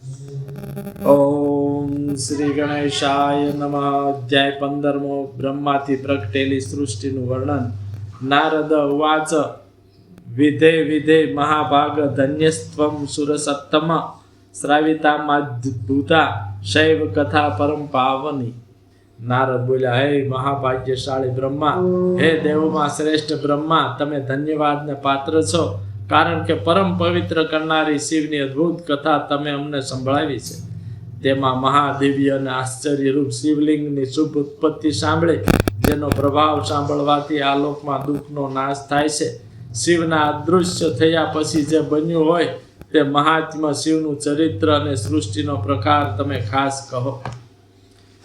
ઓમ શ્રી ગણેશાય નમઃ. અધ્યાય 15મો. બ્રહ્માથી પ્રગટેલી સૃષ્ટિનું વર્ણન. નારદ ઉવાચ. વિધે વિધે મહાભાગ ધન્યસ્ત્વં સુરસત્તમ શ્રાવિતામાદ્ભુતા શૈવ કથા પરમ પાવની. નારદ બોલ્યા, હે મહાભાગ્યશાળી બ્રહ્મા, હે દેવોમાં શ્રેષ્ઠ બ્રહ્મા, તમે ધન્યવાદને પાત્ર છો, કારણ કે પરમ પવિત્ર કરનારી શિવની અદ્ભુત કથા તમે અમને સંભળાવી છે. તેમાં મહાદિવ્ય અને આશ્ચર્યરૂપ શિવલિંગની શુભ ઉત્પત્તિ સાંભળી, જેનો પ્રભાવ સાંભળવાથી આ લોકમાં દુઃખનો નાશ થાય છે. શિવના અદૃશ્ય થયા પછી જે બન્યું હોય તે મહાત્મા શિવનું ચરિત્ર અને સૃષ્ટિનો પ્રકાર તમે ખાસ કહો.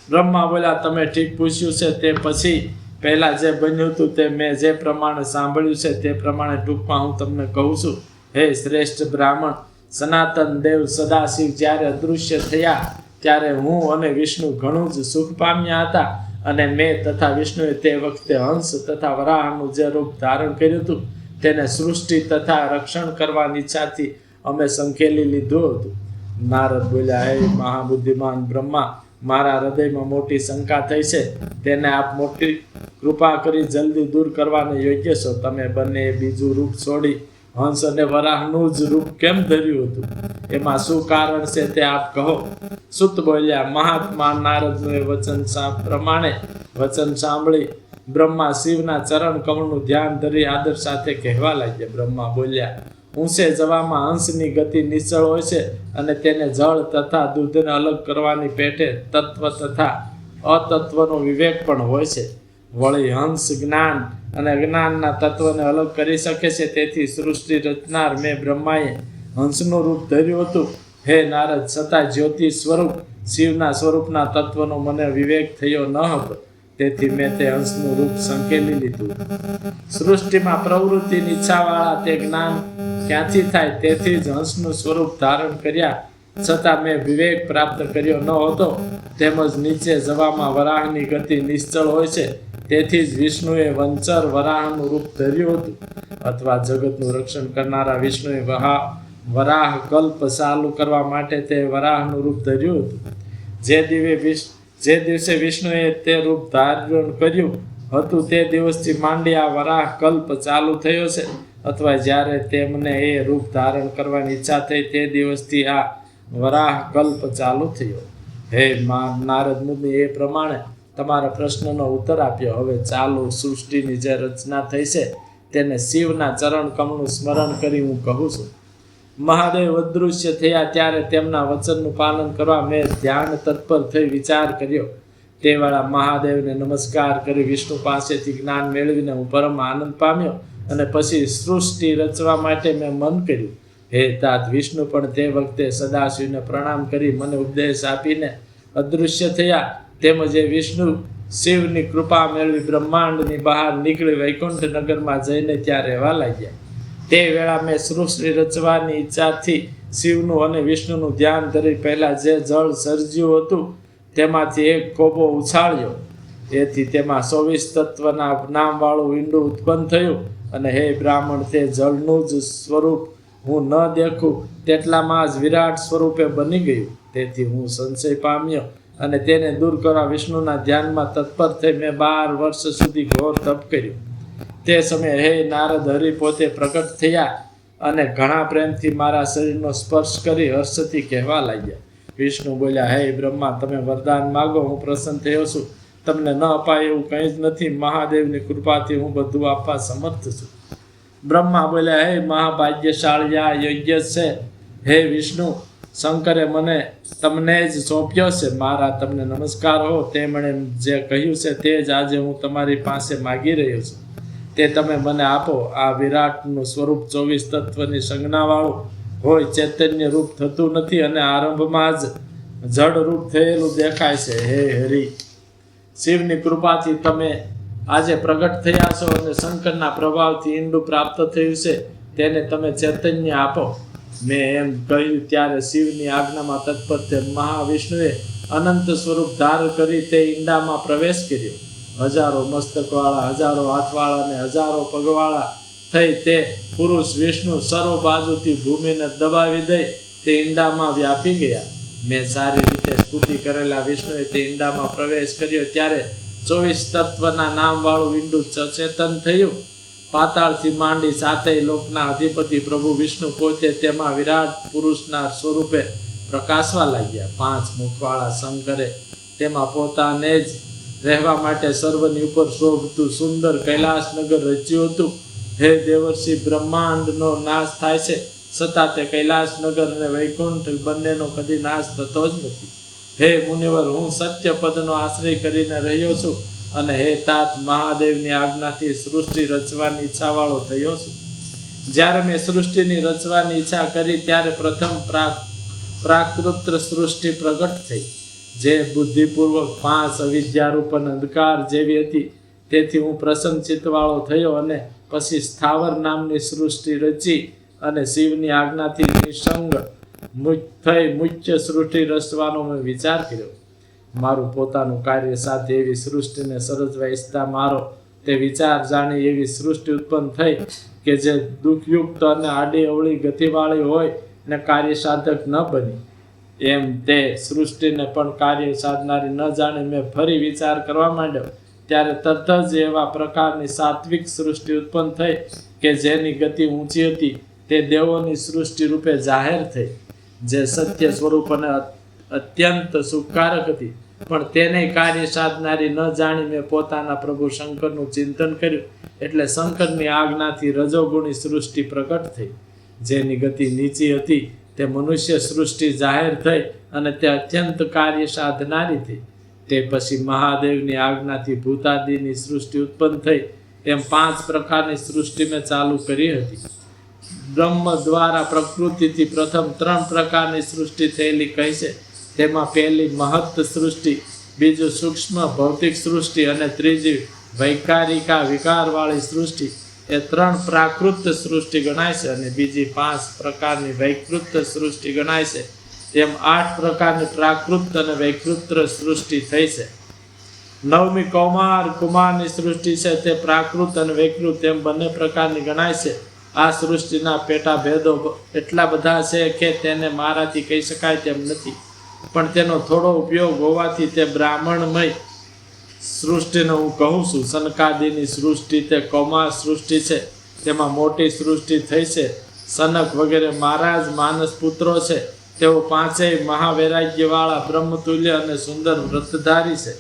બ્રહ્મા બોલ્યા, તમે ઠીક પૂછ્યું છે. તે પછી પહેલા જે બન્યું હતું તે મેં જે પ્રમાણે સાંભળ્યું છે તે પ્રમાણે ટૂંકમાં હું તમને કહું છું. હે શ્રેષ્ઠ બ્રાહ્મણ, સનાતન દેવ સદાશિવ જ્યારે અદૃશ્ય થયા ત્યારે હું અને વિષ્ણુ ઘણું જ સુખ પામ્યા હતા, અને મેં તથા વિષ્ણુએ તે વખતે હંસ તથા વરાહનું જે રૂપ ધારણ કર્યું હતું તેને સૃષ્ટિ તથા રક્ષણ કરવાની ઈચ્છાથી અમે સંકેલી લીધું હતું. નારદ બોલ્યા, હે મહાબુદ્ધિમાન બ્રહ્મા, મારા હૃદયમાં મોટી શંકા થઈ છે, તેને આપ મોટી કૃપા કરી જલ્દી દૂર કરવાને યોગ્ય છો. તમે બંને બીજું રૂપ છોડી હંસ અને વરાહનું જ રૂપ કેમ ધર્યું હતું? એમાં શું કારણ છે તે આપ કહો. સુત બોલ્યા, મહાત્મા નારદનું એ પ્રમાણે વચન સાંભળી બ્રહ્મા શિવના ચરણ કમળનું ધ્યાન ધરી આદર સાથે કહેવા લાગ્યા. બ્રહ્મા બોલ્યા, ઊંચે જવામાં હંસની ગતિ નિશ્ચળ હોય છે, અને તેને જળ તથા દૂધને અલગ કરવાની પેટે તત્વ તથા અતત્વનો વિવેક પણ હોય છે. વળી હંસ જ્ઞાન અને અજ્ઞાનના તત્વને અલગ કરી શકે છે. તેથી સૃષ્ટિ રચનાર મેં બ્રહ્માએ હંસનું રૂપ ધર્યું હતું. હે નારદ, છતાં જ્યોતિ સ્વરૂપ શિવના સ્વરૂપના તત્વનો મને વિવેક થયો ન હતો, તેથી મેં તે હંસનું રૂપ સંકેલી લીધું. સૃષ્ટિમાં પ્રવૃત્તિની ઈચ્છાવાળા તે જ્ઞાન ક્યાંથી થાય, તેથી જ હંસનું સ્વરૂપ ધારણ કર્યા છતાં મેં વિવેક પ્રાપ્ત કર્યો ન હતો. તેમજ નીચે જવામાં વરાહની ગતિ નિશ્ચળ હોય છે, તેથી જ વિષ્ણુએ વંચર વરાહનું રૂપ ધર્યું હતું. અથવા જગતનું રક્ષણ કરનારા વિષ્ણુએ વરાહ કલ્પ ચાલુ કરવા માટે તે વરાહનું રૂપ ધર્યું હતું. જે દિવસે વિષ્ણુએ તે રૂપ ધારણ કર્યું હતું તે દિવસથી માંડી આ વરાહ કલ્પ ચાલુ થયો છે, અથવા જ્યારે તેમને એ રૂપ ધારણ કરવાની ઈચ્છા થઈ તે દિવસથી આ વરાહ કલ્પ ચાલુ થયો. હે નારદ મુનિ, એ પ્રમાણે તમારા પ્રશ્નનો ઉત્તર આપ્યો. હવે ચાલો સૃષ્ટિની જે રચના થઈ છે તેને શિવના ચરણ કમળનું સ્મરણ કરી હું કહું છું. મહાદેવ અદૃશ્ય થયા ત્યારે તેમના વચનનું પાલન કરવા મેં ધ્યાન તત્પર થઈ વિચાર કર્યો. તે વેળા મહાદેવને નમસ્કાર કરી વિષ્ણુ પાસેથી જ્ઞાન મેળવીને હું પરમ આનંદ પામ્યો, અને પછી સૃષ્ટિ રચવા માટે મેં મન કર્યું. હે તાત, વિષ્ણુ પણ તે વખતે સદાશિવને પ્રણામ કરી મને ઉપદેશ આપીને અદૃશ્ય થયા. તેમજ એ વિષ્ણુ શિવની કૃપા મેળવી બ્રહ્માંડની બહાર નીકળી વૈકુંઠ નગરમાં જઈને ત્યાં રહેવા લાગ્યા. તે વેળા મેં સૃષ્ટિ રચવાની ઈચ્છાથી શિવનું અને વિષ્ણુનું ધ્યાન ધરી પહેલાં જે જળ સર્જ્યું હતું તેમાંથી એક કોબો ઉછાળ્યો. તેથી તેમાં 24 તત્વના નામવાળું ઈંડું ઉત્પન્ન થયું. અને હે બ્રાહ્મણ, તે જળનું જ સ્વરૂપ હું ન દેખું તેટલામાં જ વિરાટ સ્વરૂપે બની ગયું. તેથી હું સંશય પામ્યો, અને તેને દૂર કરવા વિષ્ણુના ધ્યાનમાં તત્પર થઈ મેં 12 વર્ષ સુધી ઘોર તપ કર્યું. તે સમયે હે નારદ, હરિ પોતે પ્રકટ થયા અને ઘણા પ્રેમથી મારા શરીરનો સ્પર્શ કરી હર્ષથી કહેવા લાગ્યા. વિષ્ણુ બોલ્યા, હે બ્રહ્મા, તમે વરદાન માગો, હું પ્રસન્ન થયો છું. તમને ન અપાય એવું કંઈ જ નથી. મહાદેવની કૃપાથી હું બધું આપવા સમર્થ છું. બ્રહ્મા બોલ્યા, હે મહાભાગ્યશાળી, આ યોગ્ય છે. હે વિષ્ણુ, શંકરે મને તમને જ સોંપ્યો છે. મારા તમને નમસ્કાર હો. તેમણે જે કહ્યું છે તે જ આજે હું તમારી પાસે માગી રહ્યો છું. તે તમે મને આપો. આ વિરાટનું સ્વરૂપ 24 તત્વની સંજ્ઞાવાળું હોય, ચૈતન્ય રૂપ થતું નથી, અને આરંભમાં જ જડ રૂપ થયેલું દેખાય છે. હે હરિ, શિવની કૃપાથી તમે આજે પ્રગટ થયા છો, અને શંકરના પ્રભાવથી ઈંડું પ્રાપ્ત થયું છે, તેને તમે ચૈતન્ય આપો. મેં એમ કહ્યું ત્યારે શિવની આજ્ઞામાં તત્પર તે મહાવિષ્ણુએ અનંત સ્વરૂપ ધાર કરી તે ઈંડામાં પ્રવેશ કર્યો. હજારો મસ્તકવાળા, હજારો હાથવાળા અને હજારો પગવાળા થઈ તે પુરુષ વિષ્ણુ સર્વ બાજુથી ભૂમિને દબાવી દઈ તે ઈંડામાં વ્યાપી ગયા. મેં સારી રીતે સ્તુતિ કરેલા વિષ્ણુએ તે ઈંડામાં પ્રવેશ કર્યો ત્યારે 24 તત્વના નામવાળું ઈંડું સચેતન થયું. પાતાળથી માંડી સાતેય લોકના અધિપતિ પ્રભુ વિષ્ણુ પોતે તેમાં વિરાટ પુરુષના સ્વરૂપે પ્રકાશવા લાગ્યા. 5 મુખવાળા શંકરે તેમાં પોતાને જ રહેવા માટે સર્વની ઉપર શોભતું સુંદર કૈલાસનગર રચ્યું હતું. હે દેવર્ષિ, બ્રહ્માંડનો નાશ થાય છે છતાં તે કૈલાસનગર અને વૈકુંઠ બંનેનો કદી નાશ થતો જ નથી. હે મુનિવર, હું સત્ય પદનો આશ્રય કરીને રહ્યો છું અને હે તાત, મહાદેવની આજ્ઞાથી સૃષ્ટિ રચવાની ઈચ્છાવાળો થયો છું. જ્યારે મેં સૃષ્ટિની રચવાની ઈચ્છા કરી ત્યારે પ્રથમ પ્રાકૃત સૃષ્ટિ પ્રગટ થઈ, જે બુદ્ધિપૂર્વક 5 અવિદ્યારૂપ અંધકાર જેવી હતી. તેથી હું પ્રસન્ન ચિત્તવાળો થયો અને પછી સ્થાવર નામની સૃષ્ટિ રચી અને શિવની આજ્ઞાથી નિસંગ થઈ મુખ્ય સૃષ્ટિ રચવાનો મેં વિચાર કર્યો. મારું પોતાનું કાર્ય સાથે એવી સૃષ્ટિને સર્જવા ઈચ્છતા મારો તે વિચાર જાણી એવી સૃષ્ટિ ઉત્પન્ન થઈ કે જે દુઃખયુક્ત અને આડી અવળી ગતિવાળી હોય ને કાર્ય સાધક ન બની. એમ તે સૃષ્ટિને પણ કાર્ય સાધનારી ન જાણી મેં ફરી વિચાર કરવા માંડ્યો. ત્યારે તરત જ એવા પ્રકારની સાત્વિક સૃષ્ટિ ઉત્પન્ન થઈ કે જેની ગતિ ઊંચી હતી. તે દેવોની સૃષ્ટિ રૂપે જાહેર થઈ, જે સત્ય સ્વરૂપ અને અત્યંત સુખકારક હતી. પણ તેને કાર્ય સાધનારી ન જાણી મેં પોતાના પ્રભુ શંકરનું ચિંતન કર્યું. એટલે શંકરની આજ્ઞાથી રજોગુણી સૃષ્ટિ પ્રગટ થઈ, જેની ગતિ નીચી હતી. તે મનુષ્ય સૃષ્ટિ જાહેર થઈ અને તે અત્યંત કાર્ય સાધનારી થઈ. તે પછી મહાદેવની આજ્ઞાથી ભૂતાદિની સૃષ્ટિ ઉત્પન્ન થઈ. એમ 5 પ્રકારની સૃષ્ટિ મેં ચાલુ કરી હતી. બ્રહ્મ દ્વારા પ્રકૃતિથી પ્રથમ 3 પ્રકારની સૃષ્ટિ થયેલી કહી છે. તેમાં પહેલી મહત્ત સૃષ્ટિ, બીજું સૂક્ષ્મ ભૌતિક સૃષ્ટિ અને ત્રીજી વૈકારિકા વિકારવાળી સૃષ્ટિ. એ 3 પ્રાકૃત સૃષ્ટિ ગણાય છે અને બીજી 5 પ્રકારની વૈકૃત સૃષ્ટિ ગણાય છે. એમ 8 પ્રકારની પ્રાકૃત અને વૈકૃત સૃષ્ટિ થઈ છે. 9મી કુમારની સૃષ્ટિ છે તે પ્રાકૃત અને વૈકૃત એમ બંને પ્રકારની ગણાય છે. આ સૃષ્ટિના પેટા ભેદો એટલા બધા છે કે તેને મારાથી કહી શકાય તેમ નથી, પણ તેનો થોડો ઉપયોગ હોવાથી તે બ્રાહ્મણમય સૃષ્ટિને હું કહું છું. સનકાદિની સૃષ્ટિ તે કૌમાર સૃષ્ટિ છે. તેમાં મોટી સૃષ્ટિ થઈ છે. સનક વગેરે મહારાજ માનસ પુત્રો છે. તેઓ 5 મહાવૈરાગ્યવાળા બ્રહ્મતુલ્ય અને સુંદર વ્રતધારી છે.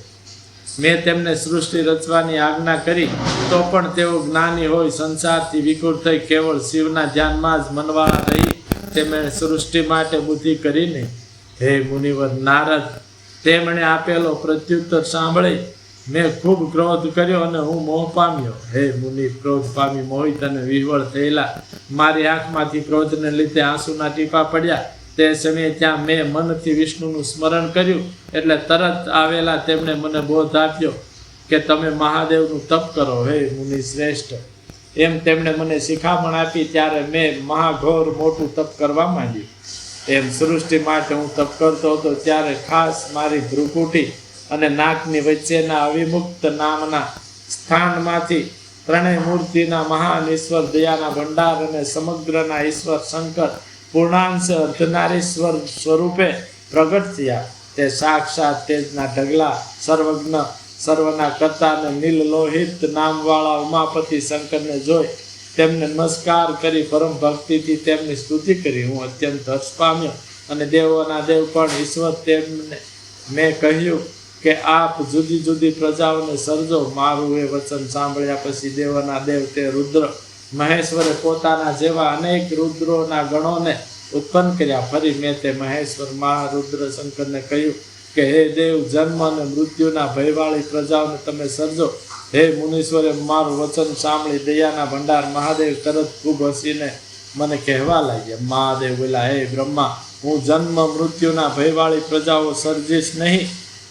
મેં તેમને સૃષ્ટિ રચવાની આજ્ઞા કરી તો પણ તેઓ જ્ઞાની હોય સંસારથી વિકુળ થઈ કેવળ શિવના ધ્યાનમાં જ મનવાળા રહી તેમણે સૃષ્ટિ માટે બુદ્ધિ કરી નહીં. હે મુનિવર નારદ, તેમણે આપેલો પ્રત્યુત્તર સાંભળી મેં ખૂબ ક્રોધ કર્યો અને હું મોહ પામ્યો. હે મુનિ, ક્રોધ પામી મોહિત અને વિહવળ થયેલા મારી આંખમાંથી ક્રોધને લીધે આંસુના ટીપા પડ્યા. તે સમયે ત્યાં મેં મનથી વિષ્ણુનું સ્મરણ કર્યું એટલે તરત આવેલા તેમણે મને બોધ આપ્યો કે તમે મહાદેવનું તપ કરો. હે મુનિ શ્રેષ્ઠ, એમ તેમણે મને શિખામણ આપી. ત્યારે મેં મહાઘોર મોટું તપ કરવા માંડ્યું. એમ સૃષ્ટિ માટે હું તપ કરતો હતો ત્યારે ખાસ મારી ભ્રુકુટી અને નાકની વચ્ચેના અવિમુક્ત નામના સ્થાનમાંથી 3 મૂર્તિના મહાન ઈશ્વર દયાના ભંડાર અને સમગ્રના ઈશ્વર શંકર પૂર્ણાંશ અર્ધનારીશ્વર સ્વરૂપે પ્રગટ થયા. તે સાક્ષાત તેજના ઢગલા, સર્વજ્ઞ, સર્વના કરતા અને નીલ લોહિત નામવાળા ઉમાપતિ શંકરને જોઈ તેમને નમસ્કાર કરી પરમ ભક્તિથી તેમની સ્તુતિ કરી. હું અત્યંત હર્ષ પામ્યો અને દેવોના દેવ પણ ઈશ્વર તેમને મેં કહ્યું કે આપ જુદી જુદી પ્રજાઓને સર્જો. મારું એ વચન સાંભળ્યા પછી દેવોના દેવ તે રુદ્ર મહેશ્વરે પોતાના જેવા અનેક રુદ્રોના ગણોને ઉત્પન્ન કર્યા. ફરી મેં તે મહેશ્વર મહારુદ્ર શંકરને કહ્યું કે હે દેવ, જન્મ અને મૃત્યુના ભયવાળી પ્રજાઓને તમે સર્જો. હે મુનીશ્વરે મારું વચન સાંભળી દયાના ભંડાર મહાદેવ તરત ખૂબ હસીને મને કહેવા લાગ્યા. મહાદેવ બોલ્યા, હે બ્રહ્મા, હું જન્મ મૃત્યુના ભયવાળી પ્રજાઓ સર્જીશ નહીં.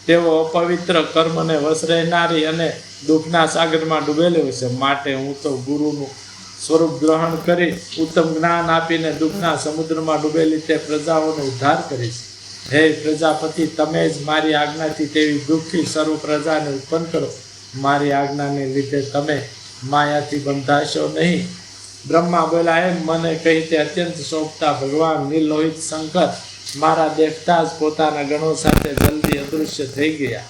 તેઓ અપવિત્ર કર્મને વશ રહેનારી અને દુઃખના સાગરમાં ડૂબેલી છે. માટે હું તો ગુરુનું સ્વરૂપ ગ્રહણ કરી ઉત્તમ જ્ઞાન આપીને દુઃખના સમુદ્રમાં ડૂબેલી તે પ્રજાઓનો ઉદ્ધાર કરીશ. હે પ્રજાપતિ, તમે જ મારી આજ્ઞાથી તેવી દુઃખી સર્વ પ્રજાને ઉત્પન્ન કરો. મારી આજ્ઞાને લીધે તમે માયાથી બંધાશો નહીં. બ્રહ્મા બોલ્યા, એમ મને કહી તે અત્યંત શોભતા ભગવાન નિર્લોહિત શંકર મારા દેખતા જ પોતાના ગણો સાથે જલ્દી અદૃશ્ય થઈ ગયા.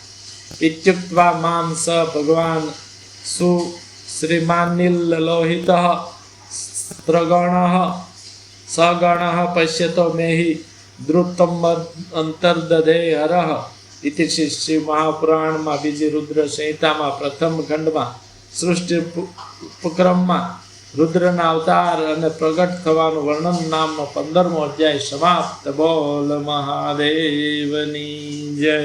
ઇત્યુક્ત્વા મામ સ ભગવાન શ્રીમાન નિર્લોહિત પ્રગણ સગણ પશ્યતો મેહિ દ્રુતમ અંતર્દધે હરઃ ઇતિ શ્રી મહાપુરાણમાં બીજી રુદ્ર સંહિતામાં પ્રથમ ખંડમાં સૃષ્ટિ ઉપક્રમમાં રુદ્રના અવતાર અને પ્રગટ થવાનું વર્ણન નામનો 15મો અધ્યાય સમાપ્ત. બોલ મહાદેવની જય.